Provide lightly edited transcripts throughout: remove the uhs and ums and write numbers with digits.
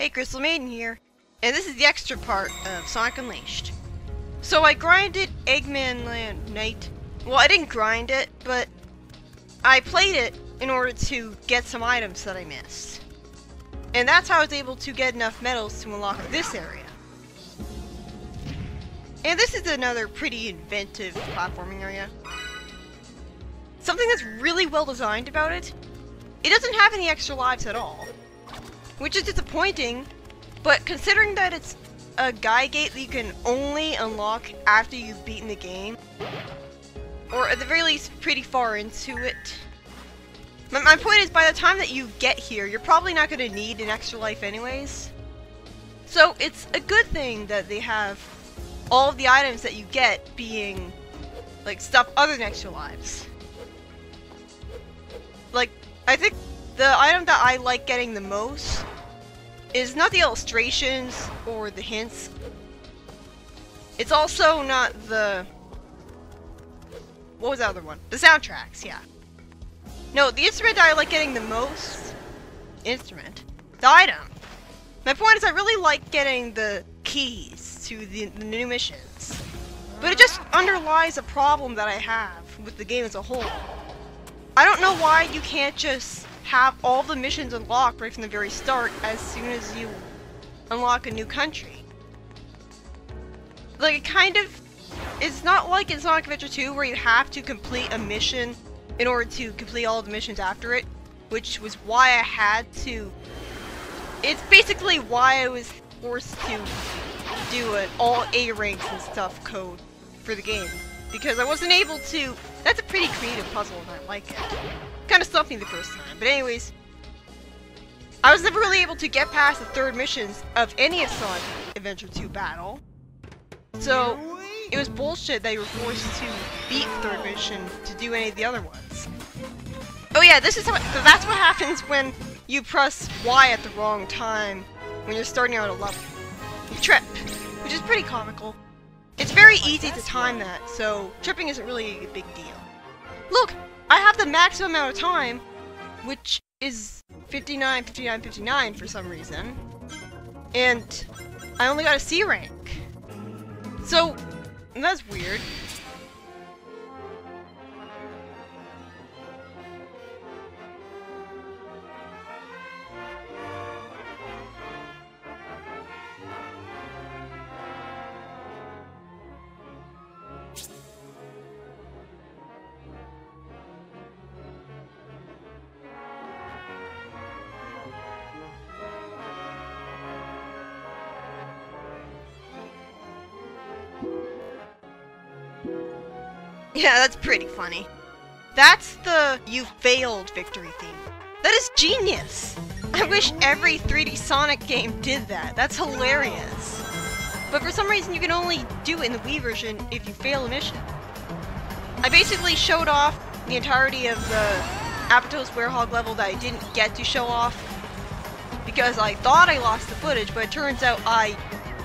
Hey, Crystal Maiden here, and this is the extra part of Sonic Unleashed. So I grinded Eggmanland Night. Well, I didn't grind it, but I played it in order to get some items that I missed. And that's how I was able to get enough medals to unlock this area. And this is another pretty inventive platforming area. Something that's really well designed about it, it doesn't have any extra lives at all. Which is disappointing, but considering that it's a Gaia Gate that you can only unlock after you've beaten the game, or at the very least pretty far into it. My point is, by the time that you get here, you're probably not going to need an extra life anyways. So it's a good thing that they have all of the items that you get being like stuff other than extra lives. Like, I think the item that I like getting the most is not the illustrations or the hints. It's also not the... what was the other one? The soundtracks, yeah. No, the instrument that I like getting the most... instrument? The item. My point is I really like getting the keys to the new missions. But it just underlies a problem that I have with the game as a whole. I don't know why you can't just have all the missions unlocked right from the very start as soon as you unlock a new country. Like, it kind of... it's not like in Sonic Adventure 2 where you have to complete a mission in order to complete all of the missions after it, which was why I had to... it's basically why I was forced to do an all A ranks and stuff code for the game. Because I wasn't able to... that's a pretty creative puzzle and I like it. Kind of stumped me the first time, but anyways, I was never really able to get past the third missions of any of Sonic Adventure 2 Battle, so it was bullshit that you were forced to beat the third mission to do any of the other ones. Oh yeah, this is that's what happens when you press Y at the wrong time when you're starting out a level. You trip, which is pretty comical. It's very easy to time that, so tripping isn't really a big deal. Look! I have the maximum amount of time, which is 59, 59, 59 for some reason, and I only got a C rank. So, that's weird. Yeah, that's pretty funny. That's the "you failed" victory theme. That is genius! I wish every 3D Sonic game did that. That's hilarious. But for some reason you can only do it in the Wii version if you fail a mission. I basically showed off the entirety of the Apotos werehog level that I didn't get to show off because I thought I lost the footage, but it turns out I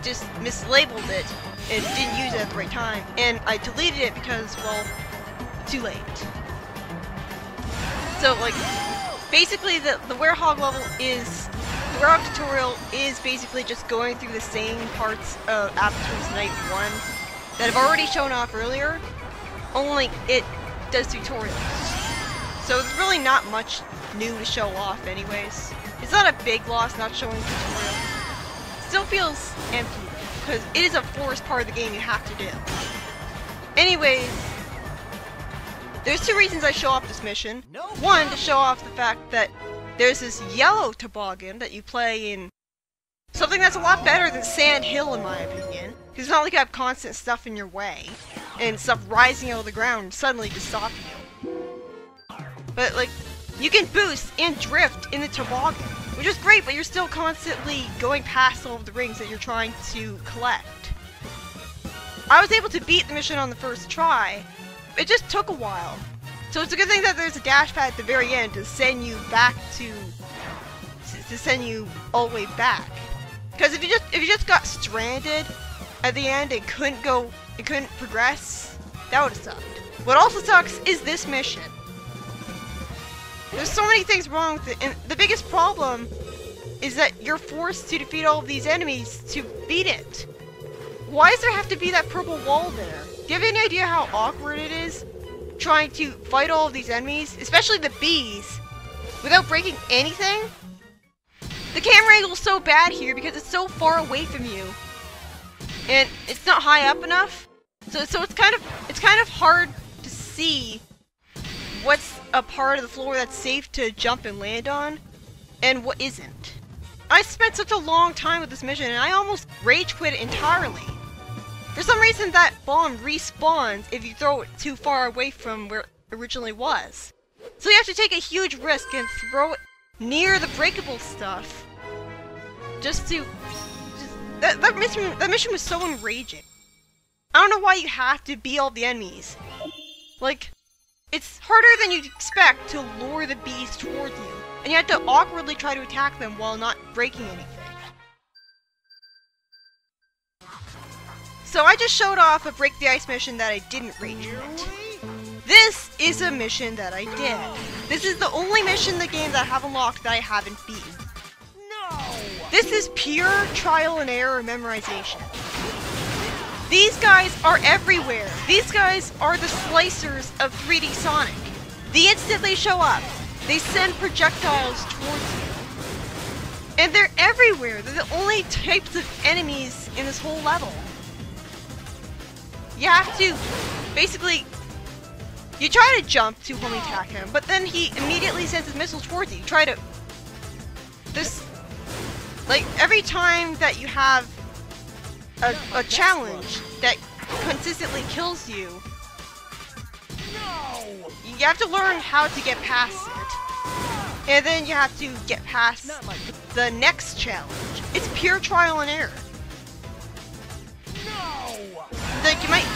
just mislabeled it and didn't use it at the right time, and I deleted it because, well, too late. So, like, basically the werehog level is, the werehog tutorial is basically just going through the same parts of Apotos Night 1 that I've already shown off earlier, only it does tutorials. So there's really not much new to show off anyways. It's not a big loss not showing tutorial. Still feels empty, because it is a forced part of the game you have to do. Anyways, there's two reasons I show off this mission. One, to show off the fact that there's this yellow toboggan that you play in something that's a lot better than Sand Hill in my opinion. Because it's not like you have constant stuff in your way, and stuff rising out of the ground suddenly to stop you. But like, you can boost and drift in the toboggan, which is great, but you're still constantly going past all of the rings that you're trying to collect. I was able to beat the mission on the first try. It just took a while. So it's a good thing that there's a dash pad at the very end to send you back to send you all the way back. Because if you just got stranded at the end and couldn't progress, that would have sucked. What also sucks is this mission. There's so many things wrong with it, and the biggest problem is that you're forced to defeat all of these enemies to beat it. Why does there have to be that purple wall there? Do you have any idea how awkward it is trying to fight all of these enemies, especially the bees, without breaking anything? The camera angle is so bad here because it's so far away from you, and it's not high up enough. So it's kind of hard to see what's a part of the floor that's safe to jump and land on, and what isn't. I spent such a long time with this mission, and I almost rage quit it entirely. For some reason, that bomb respawns if you throw it too far away from where it originally was. So you have to take a huge risk and throw it near the breakable stuff. That mission was so enraging. I don't know why you have to beat all the enemies. Like, it's harder than you'd expect to lure the bees towards you, and you have to awkwardly try to attack them while not breaking anything. So I just showed off a Break the Ice mission that I didn't rage quit. This is a mission that I did. This is the only mission in the game that I have unlocked that I haven't beaten. No! This is pure trial and error memorization. These guys are everywhere. These guys are the slicers of 3D Sonic. The instant they show up, they send projectiles towards you. And they're everywhere. They're the only types of enemies in this whole level. You have to, basically, you try to jump to homing attack him, but then he immediately sends his missiles towards you. You try to, like, every time that you have a challenge that consistently kills you, you have to learn how to get past it. And then you have to get past the next challenge. It's pure trial and error. Like, you might...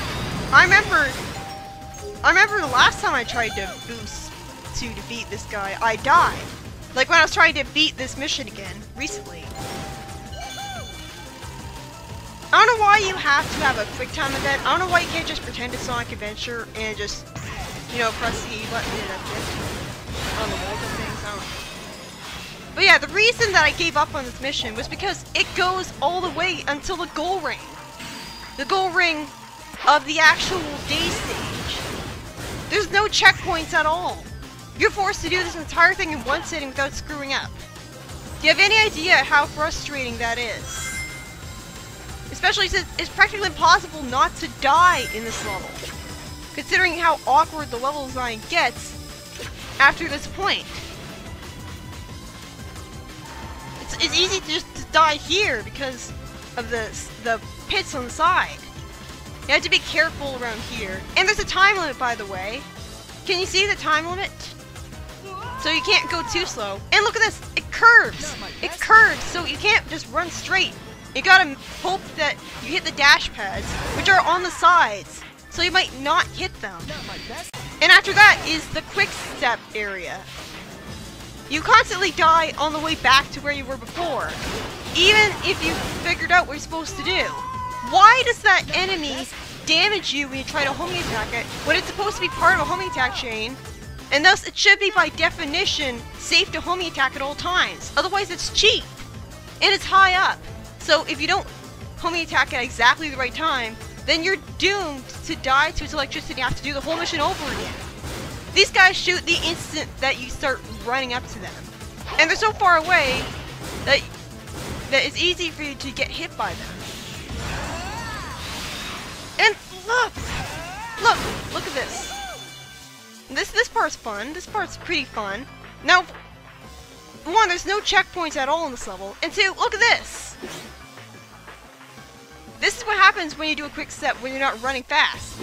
I remember the last time I tried to boost to defeat this guy, I died. Like when I was trying to beat this mission again, recently. I don't know why you have to have a quick time event. I don't know why you can't just pretend it's Sonic Adventure and just, you know, press the E button and that's it. On the walls and things, I don't know. But yeah, the reason that I gave up on this mission was because it goes all the way until the goal ring. The goal ring of the actual day stage. There's no checkpoints at all. You're forced to do this entire thing in one sitting without screwing up. Do you have any idea how frustrating that is? Especially since it's practically impossible not to die in this level, considering how awkward the level design gets after this point. It's easy to just die here because of the pits on the side. You have to be careful around here. And there's a time limit, by the way. Can you see the time limit? So you can't go too slow. And look at this, it curves. It curves, so you can't just run straight. You gotta hope that you hit the dash pads, which are on the sides, so you might not hit them. And after that is the quick step area. You constantly die on the way back to where you were before, even if you figured out what you're supposed to do. Why does that enemy damage you when you try to homing attack it, when it's supposed to be part of a homing attack chain, and thus it should be by definition safe to homing attack at all times, otherwise it's cheap, and it's high up. So if you don't homing attack at exactly the right time, then you're doomed to die to its electricity and have to do the whole mission over again. These guys shoot the instant that you start running up to them. And they're so far away that it's easy for you to get hit by them. And look at this. This part's fun. This part's pretty fun. Now, one, there's no checkpoints at all in this level, and two, look at this. This is what happens when you do a quick step when you're not running fast.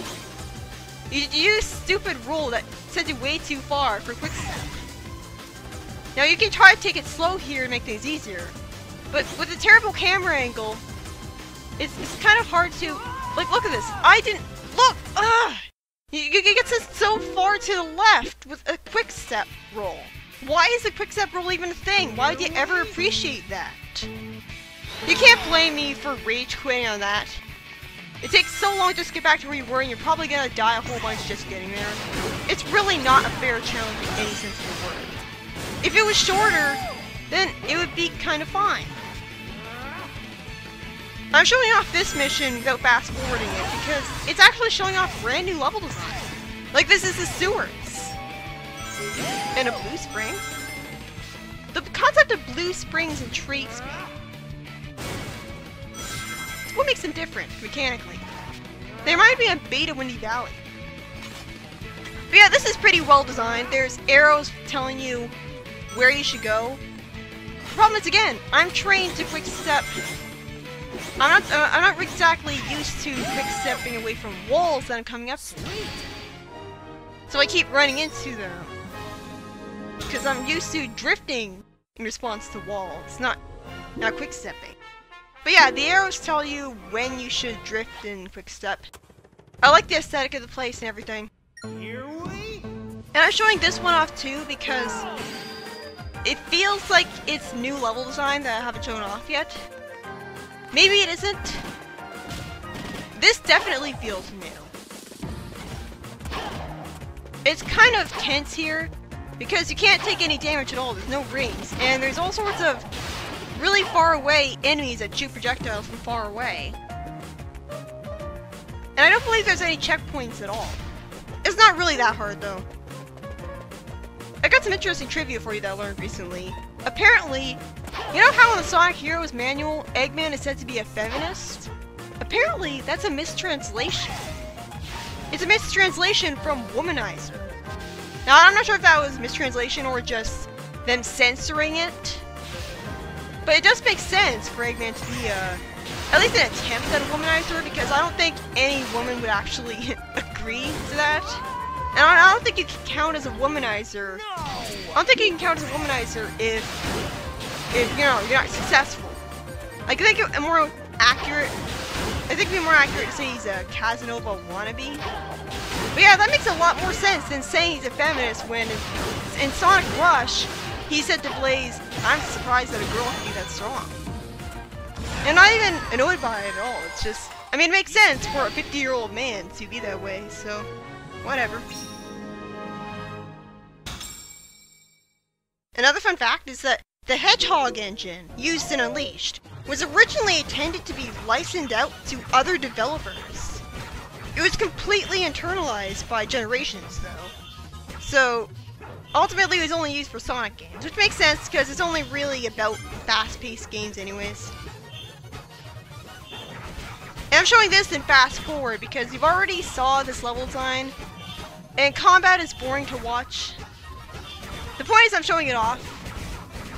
You use a stupid rule that sends you way too far for a quick step. Now you can try to take it slow here to make things easier, but with a terrible camera angle, it's kind of hard to, like, look at this. I didn't, look, you get so far to the left with a quick step roll. Why is the quick step roll even a thing? Why would you ever appreciate that? You can't blame me for rage quitting on that. It takes so long just to get back to where you were, and you're probably gonna die a whole bunch just getting there. It's really not a fair challenge in any sense of the word. If it was shorter, then it would be kind of fine. I'm showing off this mission without fast forwarding it because it's actually showing off brand new level design. Like this is the sewers. And a blue spring. The concept of blue springs intrigues me. It's what makes them different mechanically. They remind me of Beta Windy Valley. But yeah, this is pretty well designed. There's arrows telling you where you should go. The problem is, again, I'm trained to quick step. I'm not exactly used to quick stepping away from walls that I'm coming up to. So I keep running into them. Because I'm used to drifting in response to walls, not quick stepping. But yeah, the arrows tell you when you should drift and quick step. I like the aesthetic of the place and everything. Here we... And I'm showing this one off too because it feels like it's new level design that I haven't shown off yet. Maybe it isn't. This definitely feels new. It's kind of tense here because you can't take any damage at all. There's no rings, and there's all sorts of really far away enemies that shoot projectiles from far away. And I don't believe there's any checkpoints at all. It's not really that hard though. I got some interesting trivia for you that I learned recently. Apparently, you know how in the Sonic Heroes manual, Eggman is said to be a feminist? Apparently, that's a mistranslation. It's a mistranslation from womanizer. Now, I'm not sure if that was mistranslation or just them censoring it. But it does make sense for Eggman to be at least an attempt at a womanizer, because I don't think any woman would actually agree to that. And I don't think you can count as a womanizer. I don't think you can count as a womanizer if you know, you're not successful. Like, I think it'd be more accurate to say he's a Casanova wannabe. But yeah, that makes a lot more sense than saying he's a feminist when in Sonic Rush, he said to Blaze, "I'm surprised that a girl can be that strong." And not even annoyed by it at all. It's just, I mean, it makes sense for a 50-year-old man to be that way, so whatever. Another fun fact is that the Hedgehog engine used in Unleashed was originally intended to be licensed out to other developers. It was completely internalized by Generations, though. So, ultimately it was only used for Sonic games, which makes sense because it's only really about fast-paced games anyways. And I'm showing this in fast forward because you've already saw this level design, and combat is boring to watch. The point is I'm showing it off.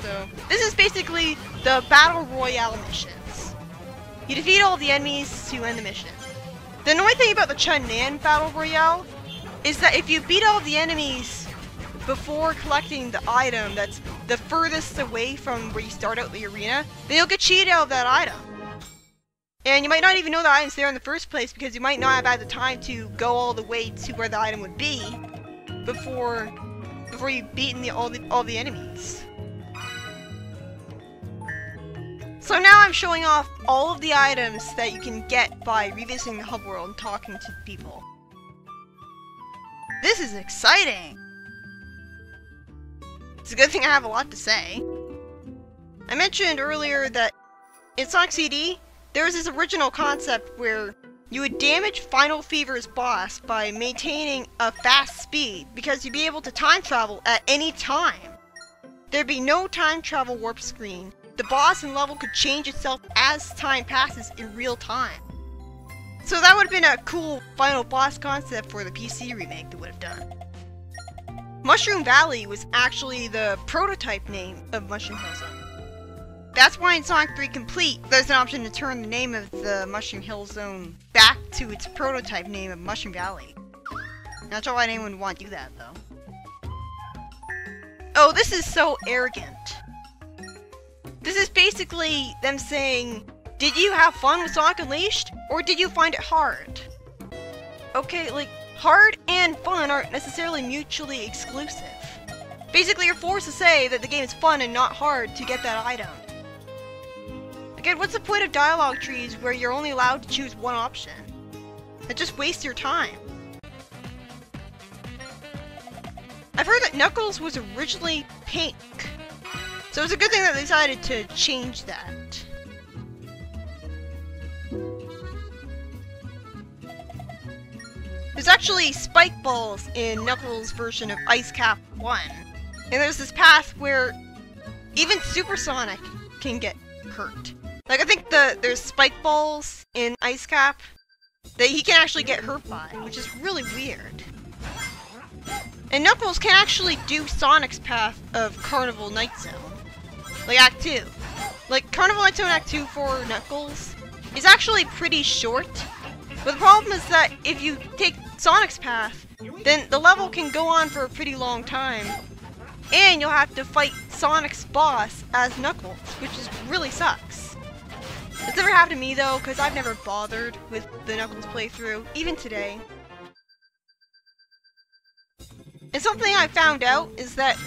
So, this is basically the Battle Royale missions. You defeat all the enemies to end the mission. The annoying thing about the Chun-Nan Battle Royale is that if you beat all the enemies before collecting the item that's the furthest away from where you start out the arena, then you'll get cheated out of that item. And you might not even know the item's there in the first place because you might not have had the time to go all the way to where the item would be before you've beaten all the enemies. So now I'm showing off all of the items that you can get by revisiting the hub world and talking to people. This is exciting! It's a good thing I have a lot to say. I mentioned earlier that in Sonic CD, there was this original concept where you would damage Final Fever's boss by maintaining a fast speed because you'd be able to time travel at any time. There'd be no time travel warp screen. The boss and level could change itself as time passes in real time. So that would have been a cool final boss concept for the PC remake they would have done. Mushroom Valley was actually the prototype name of Mushroom Hill Zone. That's why in Sonic 3 Complete, there's an option to turn the name of the Mushroom Hill Zone back to its prototype name of Mushroom Valley. Not sure why anyone would want to do that, though. Oh, this is so arrogant. This is basically them saying, did you have fun with Sonic Unleashed, or did you find it hard? Okay, like, hard and fun aren't necessarily mutually exclusive. Basically, you're forced to say that the game is fun and not hard to get that item. Again, what's the point of dialogue trees where you're only allowed to choose one option? It just wastes your time. I've heard that Knuckles was originally pink. So it's a good thing that they decided to change that. There's actually spike balls in Knuckles' version of Ice Cap 1. And there's this path where even Supersonic can get hurt. Like, I think there's spike balls in Ice Cap that he can actually get hurt by, which is really weird. And Knuckles can actually do Sonic's path of Carnival Night Zone. Like Act 2. Like, Carnival Night Zone Act 2 for Knuckles is actually pretty short. But the problem is that if you take Sonic's path, then the level can go on for a pretty long time. And you'll have to fight Sonic's boss as Knuckles, which is really sucks. It's never happened to me though, because I've never bothered with the Knuckles playthrough, even today. And something I found out is that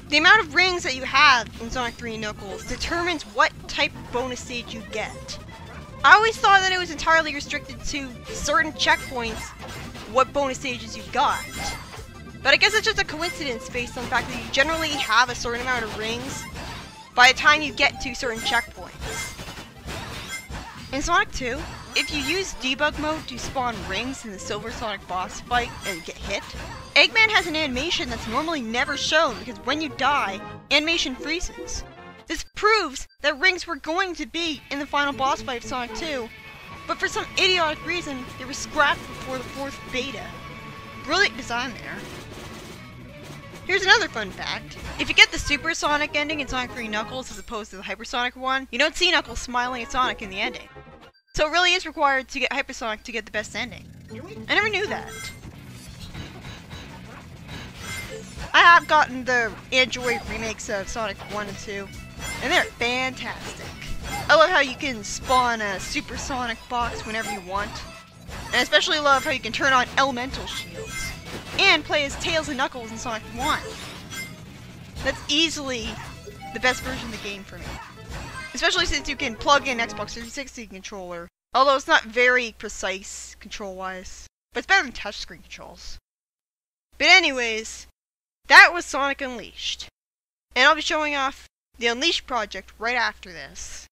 the amount of rings that you have in Sonic 3 and Knuckles determines what type of bonus stage you get. I always thought that it was entirely restricted to certain checkpoints, what bonus stages you got. But I guess it's just a coincidence based on the fact that you generally have a certain amount of rings by the time you get to certain checkpoints. In Sonic 2, if you use debug mode to spawn rings in the Silver Sonic boss fight and get hit, Eggman has an animation that's normally never shown because when you die, animation freezes. This proves that rings were going to be in the final boss fight of Sonic 2, but for some idiotic reason, they were scrapped before the 4th beta. Brilliant design there. Here's another fun fact. If you get the Supersonic ending in Sonic 3 Knuckles as opposed to the Hypersonic one, you don't see Knuckles smiling at Sonic in the ending. So it really is required to get Hypersonic to get the best ending. I never knew that. I have gotten the Android remakes of Sonic 1 and 2, and they're fantastic. I love how you can spawn a Supersonic box whenever you want, and I especially love how you can turn on elemental shields, and play as Tails and Knuckles in Sonic 1. That's easily the best version of the game for me. Especially since you can plug in Xbox 360 controller, although it's not very precise control-wise, but it's better than touchscreen controls. But anyways, that was Sonic Unleashed, and I'll be showing off the Unleashed project right after this.